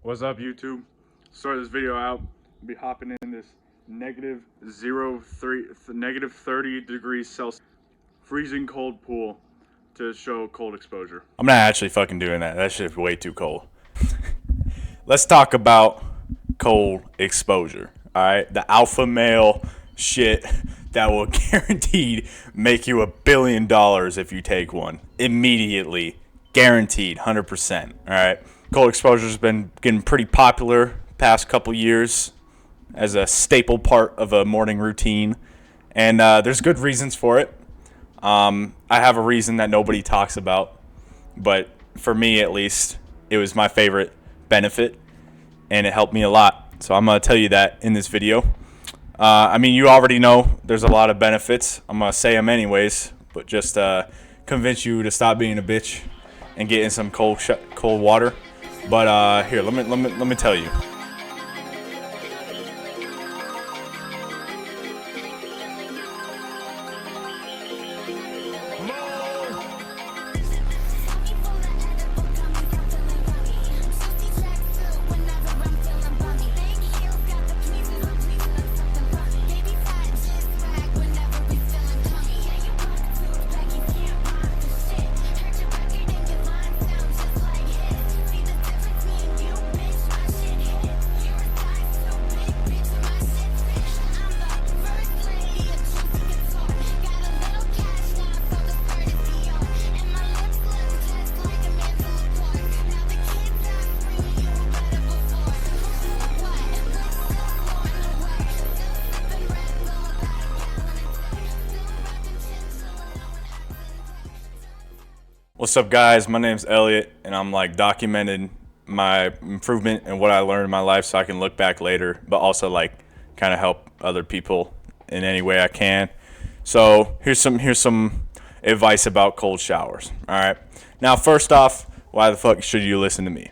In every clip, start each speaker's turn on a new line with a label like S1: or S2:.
S1: What's up, YouTube? Start this video out. I'll be hopping in this negative 30 degrees Celsius freezing cold pool to show cold exposure.
S2: I'm not actually fucking doing that. That shit's way too cold. Let's talk about cold exposure. All right, the alpha male shit that will guaranteed make you $1 billion if you take one immediately, guaranteed, 100%. All right, cold exposure has been getting pretty popular past couple years as a staple part of a morning routine, and there's good reasons for it. I have a reason that nobody talks about, but for me at least, it was my favorite benefit, and it helped me a lot. So I'm going to tell you that in this video. I mean, you already know there's a lot of benefits. I'm going to say them anyways, but just convince you to stop being a bitch and get in some cold water. But here, let me tell you. What's up, guys? My name's Elliot, and I'm like documenting my improvement and what I learned in my life so I can look back later, but also like kind of help other people in any way I can. So here's some advice about cold showers. All right. Now, first off, why the fuck should you listen to me?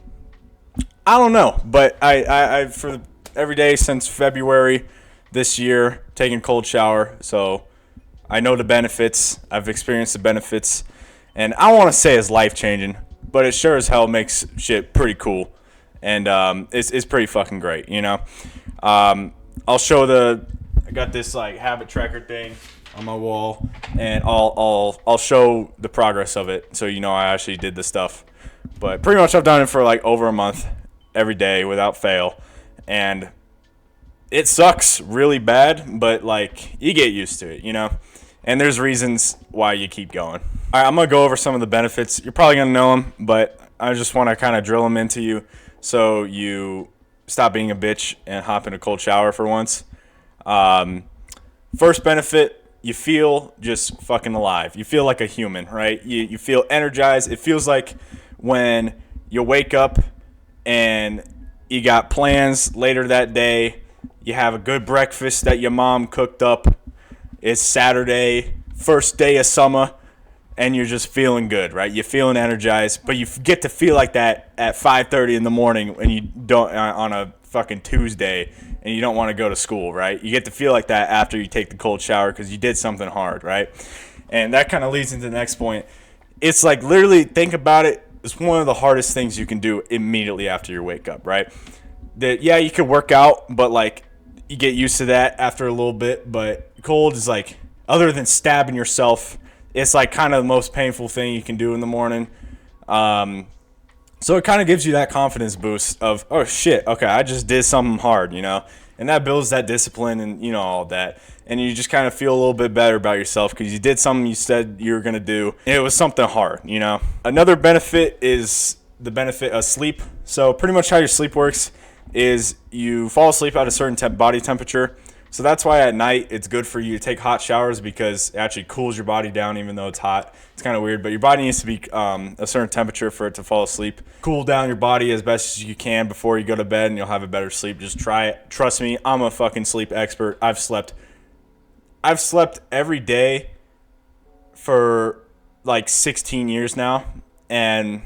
S2: I don't know, but I for every day since February this year taking cold shower, so I know the benefits. I've experienced the benefits. And I don't want to say it's life-changing, but it sure as hell makes shit pretty cool. And it's pretty fucking great, you know? I'll show I got this like habit tracker thing on my wall, and I'll show the progress of it so you know I actually did the stuff. But pretty much I've done it for like over a month every day without fail. And it sucks really bad, but like you get used to it, you know? And there's reasons why you keep going. All right, I'm going to go over some of the benefits. You're probably going to know them, but I just want to kind of drill them into you so you stop being a bitch and hop in a cold shower for once. First benefit, you feel just fucking alive. You feel like a human, right? You feel energized. It feels like when you wake up and you got plans later that day, you have a good breakfast that your mom cooked up. It's Saturday, first day of summer, and you're just feeling good, right? You're feeling energized, but you get to feel like that at 5:30 in the morning when you don't on a fucking Tuesday and you don't want to go to school, right? You get to feel like that after you take the cold shower because you did something hard, right? And that kind of leads into the next point. It's like literally, think about it. It's one of the hardest things you can do immediately after you wake up, right? Yeah, you could work out, but like you get used to that after a little bit, but cold is like, other than stabbing yourself, it's like kind of the most painful thing you can do in the morning. So it kind of gives you that confidence boost of, oh shit, okay, I just did something hard, you know? And that builds that discipline and, you know, all that. And you just kind of feel a little bit better about yourself because you did something you said you were going to do. And it was something hard, you know? Another benefit is the benefit of sleep. So pretty much how your sleep works is you fall asleep at a certain body temperature. So that's why at night it's good for you to take hot showers because it actually cools your body down even though it's hot. It's kind of weird, but your body needs to be a certain temperature for it to fall asleep. Cool down your body as best as you can before you go to bed and you'll have a better sleep. Just try it. Trust me, I'm a fucking sleep expert. I've slept every day for like 16 years now, and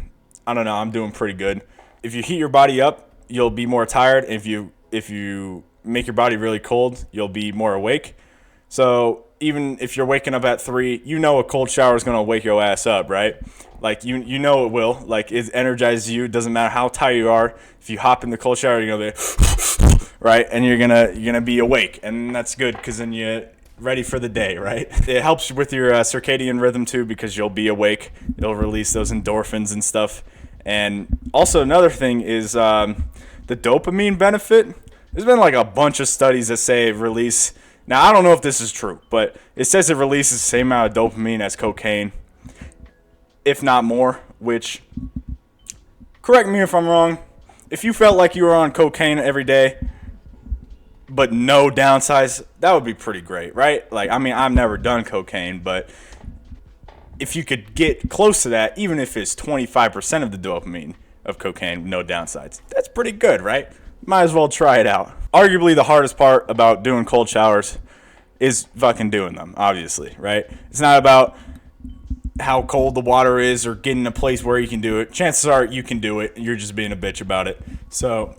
S2: I don't know, I'm doing pretty good. If you heat your body up, you'll be more tired. If you make your body really cold, you'll be more awake. So even if you're waking up at 3, you know a cold shower is going to wake your ass up, right? Like, you know it will. Like, it energizes you. It doesn't matter how tired you are. If you hop in the cold shower, you're going to be, right? And you're gonna be awake. And that's good because then you're ready for the day, right? It helps with your circadian rhythm, too, because you'll be awake. It'll release those endorphins and stuff. And also another thing is the dopamine benefit. There's been like a bunch of studies that say release. Now, I don't know if this is true, but it says it releases the same amount of dopamine as cocaine, if not more, which, correct me if I'm wrong, if you felt like you were on cocaine every day, but no downsides, that would be pretty great, right? Like, I mean, I've never done cocaine, but if you could get close to that, even if it's 25% of the dopamine of cocaine, no downsides, that's pretty good, right? Might as well try it out. Arguably the hardest part about doing cold showers is fucking doing them, obviously, right? It's not about how cold the water is or getting a place where you can do it. Chances are you can do it. You're just being a bitch about it. So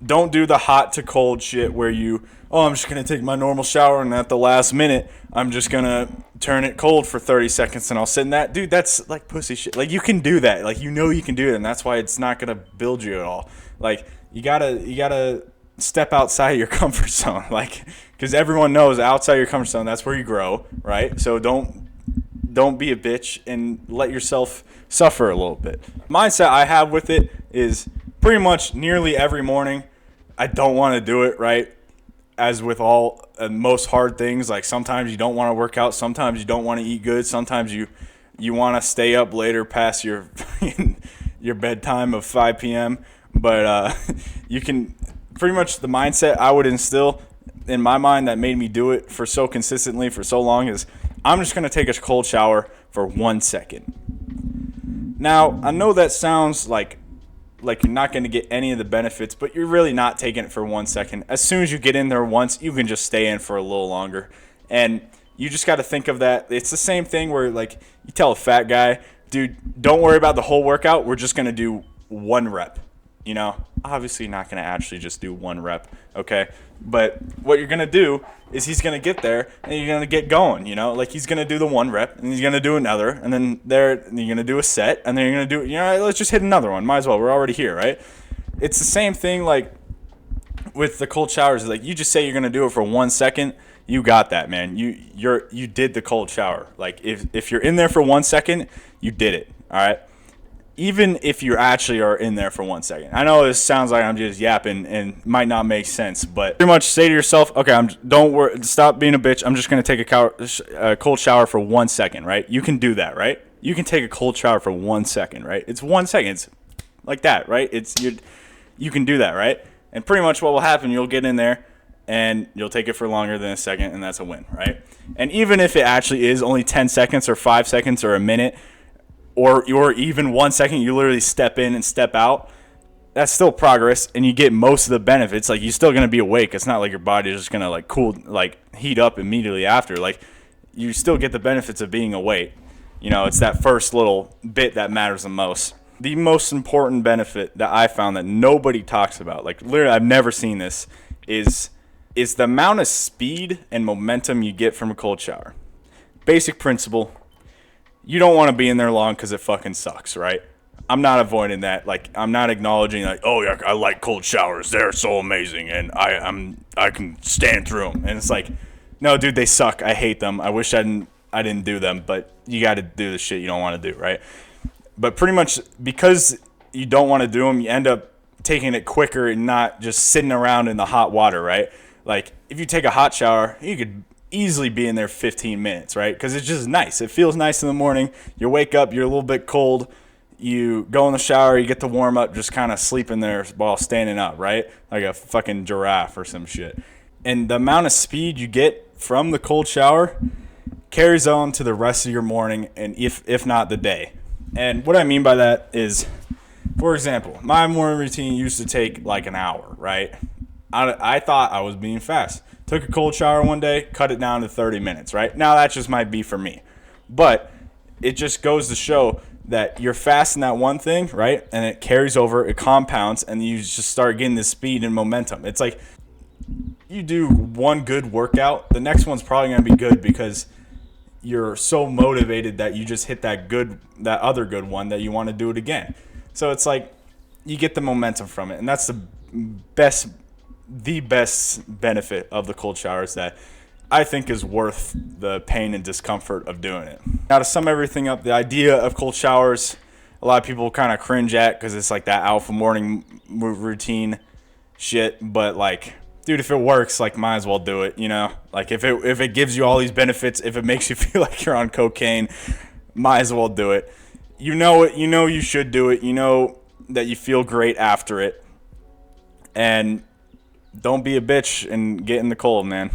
S2: don't do the hot to cold shit where I'm just going to take my normal shower and at the last minute, I'm just going to turn it cold for 30 seconds and I'll sit in that. Dude, that's like pussy shit. Like, you can do that. Like, you know you can do it, and that's why it's not going to build you at all. Like, you gotta step outside of your comfort zone, like, because everyone knows outside your comfort zone, that's where you grow, right? So don't be a bitch and let yourself suffer a little bit. Mindset I have with it is pretty much nearly every morning I don't want to do it, right? As with all most hard things, like sometimes you don't want to work out, sometimes you don't want to eat good, sometimes you want to stay up later past your your bedtime of 5 p.m. But you can pretty much, the mindset I would instill in my mind that made me do it for so consistently for so long is I'm just going to take a cold shower for 1 second. Now, I know that sounds like you're not going to get any of the benefits, but you're really not taking it for 1 second. As soon as you get in there once, you can just stay in for a little longer. And you just got to think of that. It's the same thing where, like, you tell a fat guy, dude, don't worry about the whole workout. We're just going to do 1 rep. You know, obviously you're not going to actually just do 1 rep, okay? But what you're going to do is he's going to get there and you're going to get going, you know? Like, he's going to do the 1 rep and he's going to do another, and then you're going to do a set, and then you're going to do, you know, let's just hit another one. Might as well. We're already here, right? It's the same thing, like, with the cold showers. Like, you just say you're going to do it for 1 second, you got that, man. You did the cold shower. Like, if you're in there for 1 second, you did it, all right? Even if you actually are in there for 1 second. I know this sounds like I'm just yapping and might not make sense, but pretty much say to yourself, okay, don't worry, stop being a bitch. I'm just going to take a cold shower for 1 second, right? You can do that, right? You can take a cold shower for 1 second, right? It's 1 second. It's like that, right? You can do that, right? And pretty much what will happen, you'll get in there and you'll take it for longer than a second, and that's a win, right? And even if it actually is only 10 seconds or 5 seconds or a minute, or even 1 second, you literally step in and step out, that's still progress, and you get most of the benefits. Like, you're still going to be awake. It's not like your body is just going to, like, heat up immediately after. Like, you still get the benefits of being awake. You know, it's that first little bit that matters the most. The most important benefit that I found that nobody talks about, like, literally I've never seen this, is the amount of speed and momentum you get from a cold shower. Basic principle. You don't want to be in there long because it fucking sucks, right? I'm not avoiding that. Like, I'm not acknowledging, like, oh yeah, I like cold showers. They're so amazing, and I can stand through them. And it's like, no, dude, they suck. I hate them. I wish I didn't do them, but you got to do the shit you don't want to do, right? But pretty much because you don't want to do them, you end up taking it quicker and not just sitting around in the hot water, right? Like, if you take a hot shower, you could easily be in there 15 minutes, right? Because it's just nice. It feels nice in the morning. You wake up, you're a little bit cold. You go in the shower, you get to warm up, just kind of sleep in there while standing up, right? Like a fucking giraffe or some shit. And the amount of speed you get from the cold shower carries on to the rest of your morning, and if not the day. And what I mean by that is, for example, my morning routine used to take like an hour, right? I thought I was being fast. Took a cold shower one day, cut it down to 30 minutes, right? Now that just might be for me. But it just goes to show that you're fast in that one thing, right? And it carries over, it compounds, and you just start getting this speed and momentum. It's like you do one good workout, the next one's probably going to be good because you're so motivated that you just hit that other good one that you want to do it again. So it's like you get the momentum from it, and that's best the best benefit of the cold showers that I think is worth the pain and discomfort of doing it. Now, to sum everything up, the idea of cold showers, a lot of people kind of cringe at because it's like that alpha morning routine shit. But like, dude, if it works, like, might as well do it. You know, like if it gives you all these benefits, if it makes you feel like you're on cocaine, might as well do it. You know it. You know you should do it. You know that you feel great after it, and don't be a bitch and get in the cold, man.